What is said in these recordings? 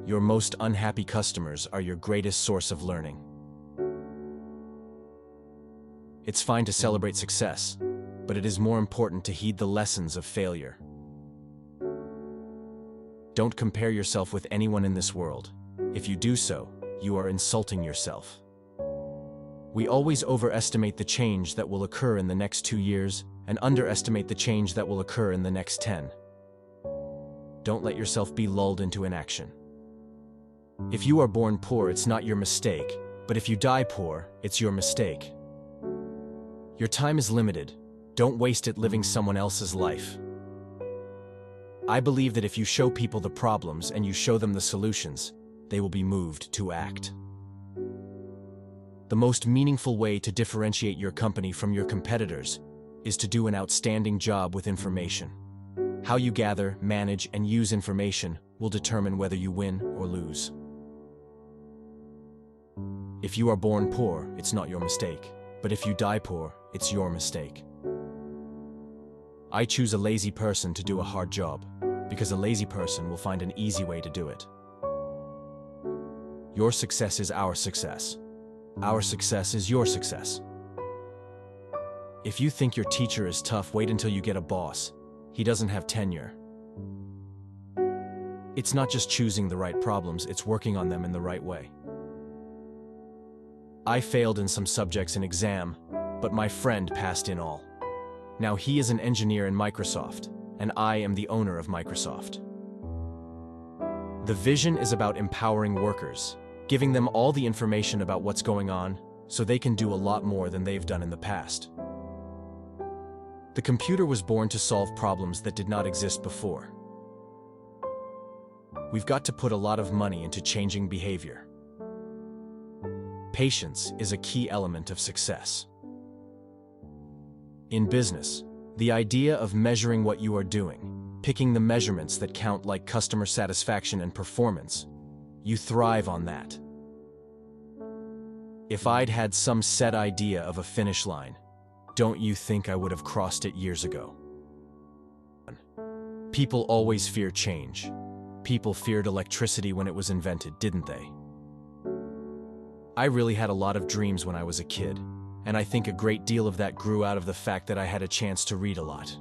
Your most unhappy customers are your greatest source of learning. It's fine to celebrate success, but it is more important to heed the lessons of failure. Don't compare yourself with anyone in this world. If you do so, you are insulting yourself. We always overestimate the change that will occur in the next 2 years and underestimate the change that will occur in the next 10. Don't let yourself be lulled into inaction. If you are born poor, it's not your mistake, but if you die poor, it's your mistake. Your time is limited. Don't waste it living someone else's life. I believe that if you show people the problems and you show them the solutions, they will be moved to act. The most meaningful way to differentiate your company from your competitors is to do an outstanding job with information. How you gather, manage, and use information will determine whether you win or lose. If you are born poor, it's not your mistake, but if you die poor, it's your mistake. I choose a lazy person to do a hard job, because a lazy person will find an easy way to do it. Your success is our success. Our success is your success. If you think your teacher is tough, wait until you get a boss. He doesn't have tenure. It's not just choosing the right problems, it's working on them in the right way. I failed in some subjects in exam, but my friend passed in all. Now he is an engineer in Microsoft, and I am the owner of Microsoft. The vision is about empowering workers, giving them all the information about what's going on so they can do a lot more than they've done in the past. The computer was born to solve problems that did not exist before. We've got to put a lot of money into changing behavior. Patience is a key element of success. In business, the idea of measuring what you are doing, picking the measurements that count like customer satisfaction and performance, you thrive on that. If I'd had some set idea of a finish line, don't you think I would have crossed it years ago? People always fear change. People feared electricity when it was invented, didn't they? I really had a lot of dreams when I was a kid, and I think a great deal of that grew out of the fact that I had a chance to read a lot.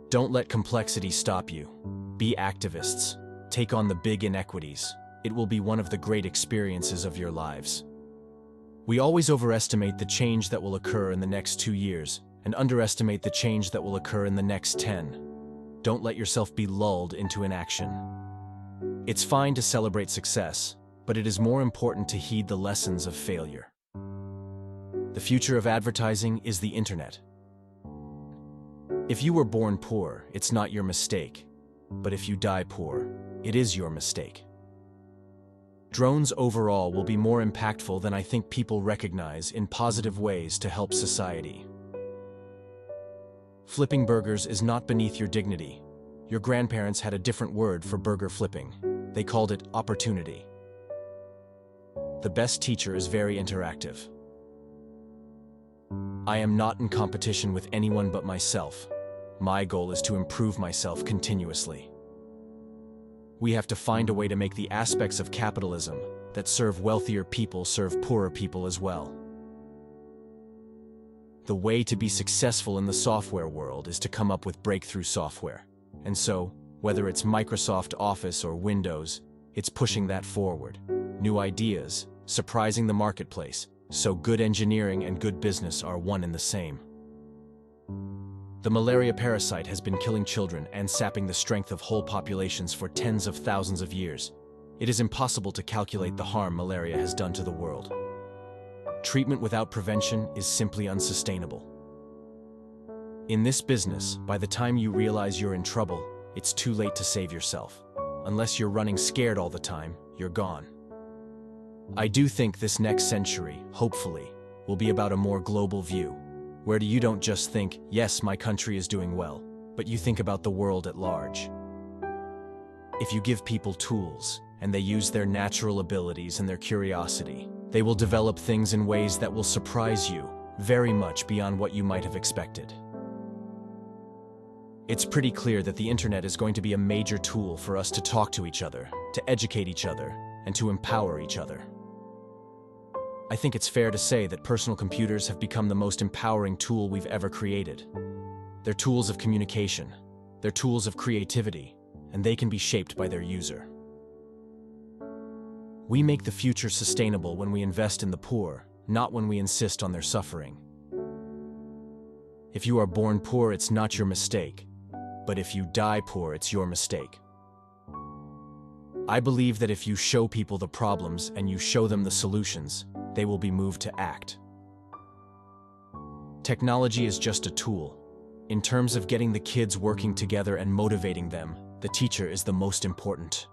Don't let complexity stop you. Be activists. Take on the big inequities. It will be one of the great experiences of your lives. We always overestimate the change that will occur in the next 2 years and underestimate the change that will occur in the next 10. Don't let yourself be lulled into inaction. It's fine to celebrate success, but it is more important to heed the lessons of failure. The future of advertising is the internet. If you were born poor, it's not your mistake, but if you die poor, it is your mistake. Drones overall will be more impactful than I think people recognize in positive ways to help society. Flipping burgers is not beneath your dignity. Your grandparents had a different word for burger flipping. They called it opportunity. The best teacher is very interactive. I am not in competition with anyone but myself. My goal is to improve myself continuously. We have to find a way to make the aspects of capitalism that serve wealthier people serve poorer people as well. The way to be successful in the software world is to come up with breakthrough software. And so, whether it's Microsoft Office or Windows, it's pushing that forward. New ideas, surprising the marketplace, so good engineering and good business are one and the same. The malaria parasite has been killing children and sapping the strength of whole populations for tens of thousands of years. It is impossible to calculate the harm malaria has done to the world. Treatment without prevention is simply unsustainable. In this business, by the time you realize you're in trouble, it's too late to save yourself. Unless you're running scared all the time, you're gone. I do think this next century, hopefully, will be about a more global view, where you don't just think, yes, my country is doing well, but you think about the world at large. If you give people tools, and they use their natural abilities and their curiosity, they will develop things in ways that will surprise you very much beyond what you might have expected. It's pretty clear that the internet is going to be a major tool for us to talk to each other, to educate each other, and to empower each other. I think it's fair to say that personal computers have become the most empowering tool we've ever created. They're tools of communication, they're tools of creativity, and they can be shaped by their user. We make the future sustainable when we invest in the poor, not when we insist on their suffering. If you are born poor, it's not your mistake, but if you die poor, it's your mistake. I believe that if you show people the problems and you show them the solutions, they will be moved to act. Technology is just a tool. In terms of getting the kids working together and motivating them, the teacher is the most important.